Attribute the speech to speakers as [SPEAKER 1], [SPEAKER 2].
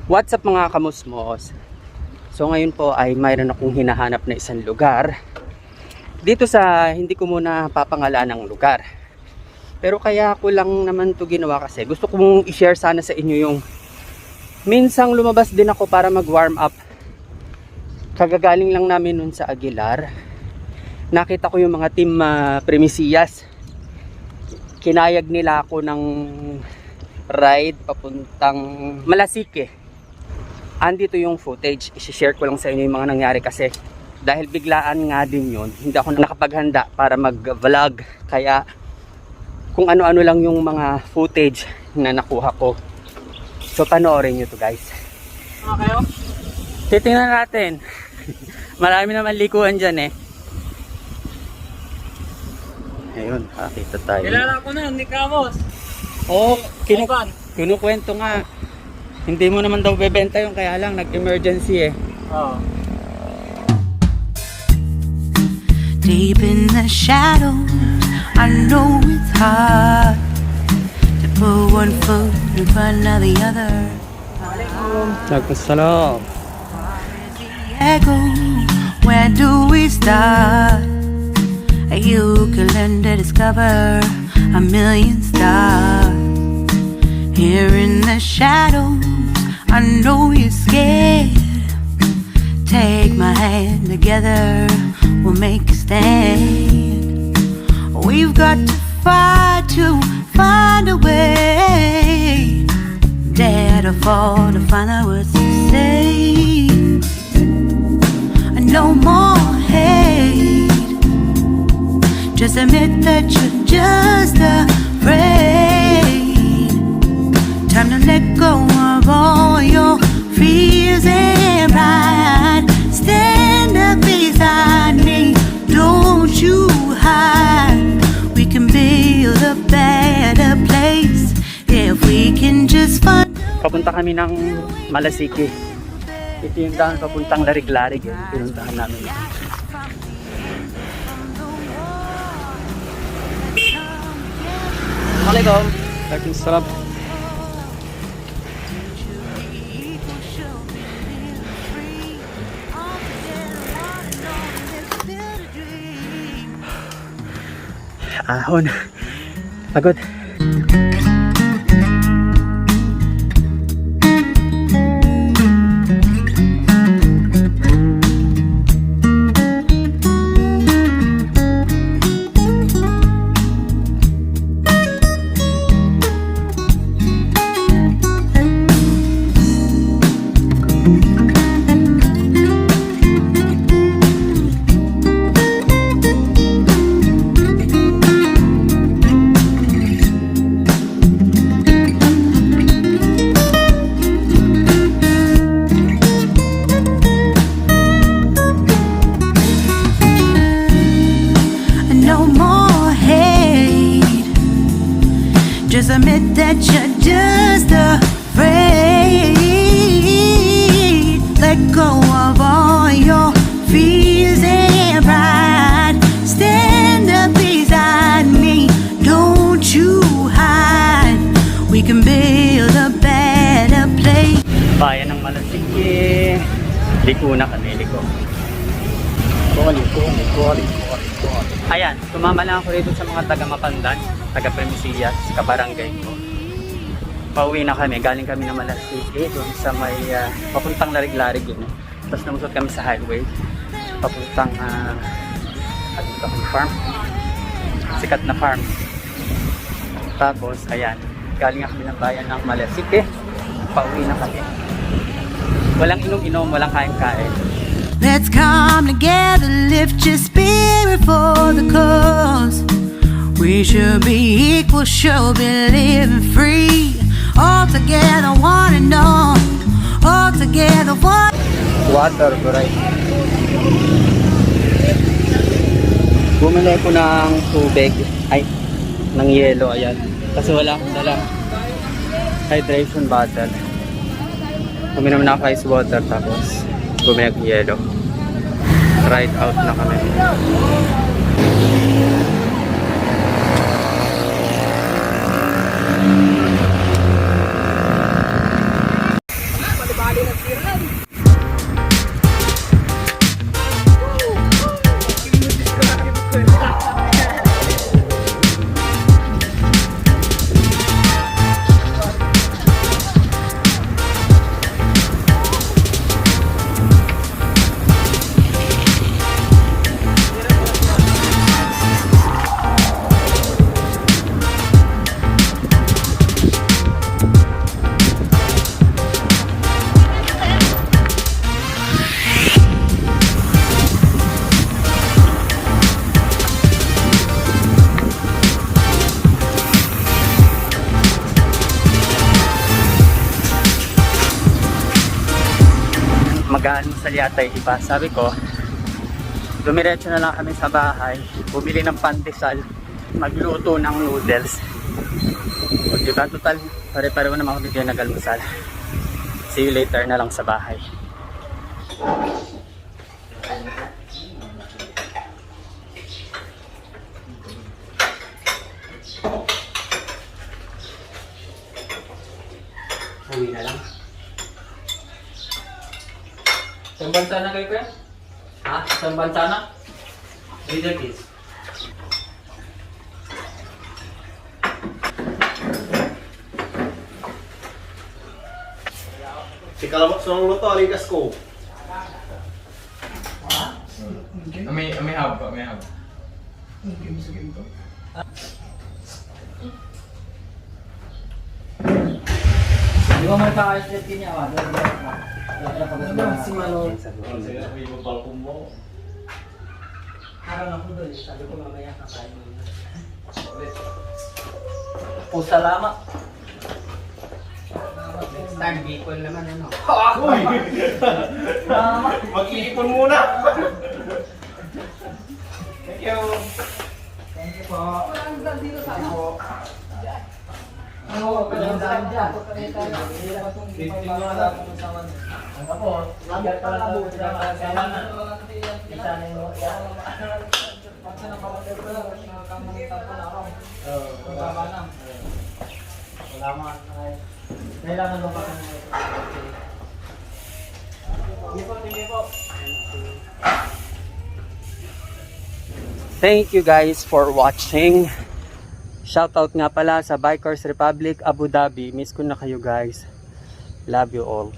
[SPEAKER 1] What's up mga kamusmos? So ngayon po ay mayroon akong hinahanap na isang lugar dito sa, hindi ko muna papangalan ng lugar, pero kaya ko lang naman to ginawa kasi gusto kong i-share sana sa inyo yung minsang lumabas din ako para mag warm up. Kagagaling lang namin nun sa Aguilar, nakita ko yung mga team Premisiyas. Kinayag nila ako ng ride papuntang Malasike. Andito yung footage, i-share ko lang sa inyo yung mga nangyari kasi dahil biglaan nga din yun, hindi ako nakapaghanda para mag-vlog, kaya kung ano-ano lang yung mga footage na nakuha ko. So panoorin nyo to guys.
[SPEAKER 2] Okay,
[SPEAKER 1] Titingnan natin. Marami naman likuan dyan eh. Ayun, nakita tayo.
[SPEAKER 2] kilala ko na, Nick Ramos.
[SPEAKER 1] Oo,
[SPEAKER 2] Ivan.
[SPEAKER 1] kinukwento nga. Hindi mo naman daw bebenta yung, kaya lang nag-emergency eh.
[SPEAKER 2] Oh.
[SPEAKER 3] Deep in the shadows, I know it's hard to put one foot in front of the other.
[SPEAKER 1] Nagpasalaw.
[SPEAKER 3] Echo, where do we start? You can learn to discover a million stars. Here in the shadows, I know you're scared. Take my hand, together we'll make a stand. We've got to fight to find a way. Dare to fall to find out what to say. No more hate. Just admit that you're just afraid. Time to let go of all your fears and pride. Stand up beside me, don't you hide. We can build a better place if we can just find.
[SPEAKER 1] Papunta kami ng Malasike. Ito yung daan papuntang Larig-Larig eh. Pinuntahan namin. Assalamualaikum. Waalaikumsalam. Ahon. Pagod.
[SPEAKER 3] Just admit that you're just afraid. Let go of all your fears and pride. Stand up beside me, don't you hide. We can build a better place.
[SPEAKER 1] Bayan ng Malasike. Liko na kami, liko. Liko. Ayan, tumama lang ako rito sa mga taga Mapandan, taga Premisiyas, kabarangay ko. Pauwi na kami, galing kami na Malasike, doon sa may papuntang Larig-Larig yun. Tapos namusot kami sa highway, papuntang farm, sikat na farm. Tapos, ayan, galing kami ng bayan ng Malasike, pauwi na kami. Walang inom-inom, walang kain-kain.
[SPEAKER 3] Let's come together, lift your spirit for the cause. We should be equal, should be living free. All together, one and all. All together, one.
[SPEAKER 1] Water, right? Bumili ko ng tubig, ay, ng yelo, ayan. Kasi wala akong dalang hydration bottle. Uminom na ako ice water, tapos bumili ng yelo. Ride out na kami. mag-aalmusal yata yung iba. Sabi ko, dumiretso na lang kami sa bahay, bumili ng pandesal, magluto ng noodles. O diba, total, pare-pareho naman kami kayo nag-almusal. See you later na lang sa bahay. Uwi na lang.
[SPEAKER 2] Isang bansa na kayo kuya? Ha? Isang bansa na? Leader kids.
[SPEAKER 4] Si Kalabak sa mga luto, alikas ko.
[SPEAKER 2] May hab pa, may hab. Di ba may pa-islet din niya? Si Manong.
[SPEAKER 4] Sige, may mabalkong mo.
[SPEAKER 1] Araw ako doon, sabi ko mamaya kakain mo.
[SPEAKER 2] O salamat.
[SPEAKER 1] Next time, Bicol naman ano.
[SPEAKER 4] Uy! Mag-iipon muna! Thank you!
[SPEAKER 2] Thank you po. Oo, kailangan daan dyan. Fifteen mga dapat sama. Ano po? Lagat pala daw. Sama na. Isa na yung Pagsa na kapatid ko lang. Nakakamangita ko na ako. Pagkaba na. Salamat. Kailangan mo pa kami. Sige po.
[SPEAKER 1] Thank you guys for watching. Shoutout nga pala sa Bikers Republic Abu Dhabi. Miss ko na kayo guys. Love you all.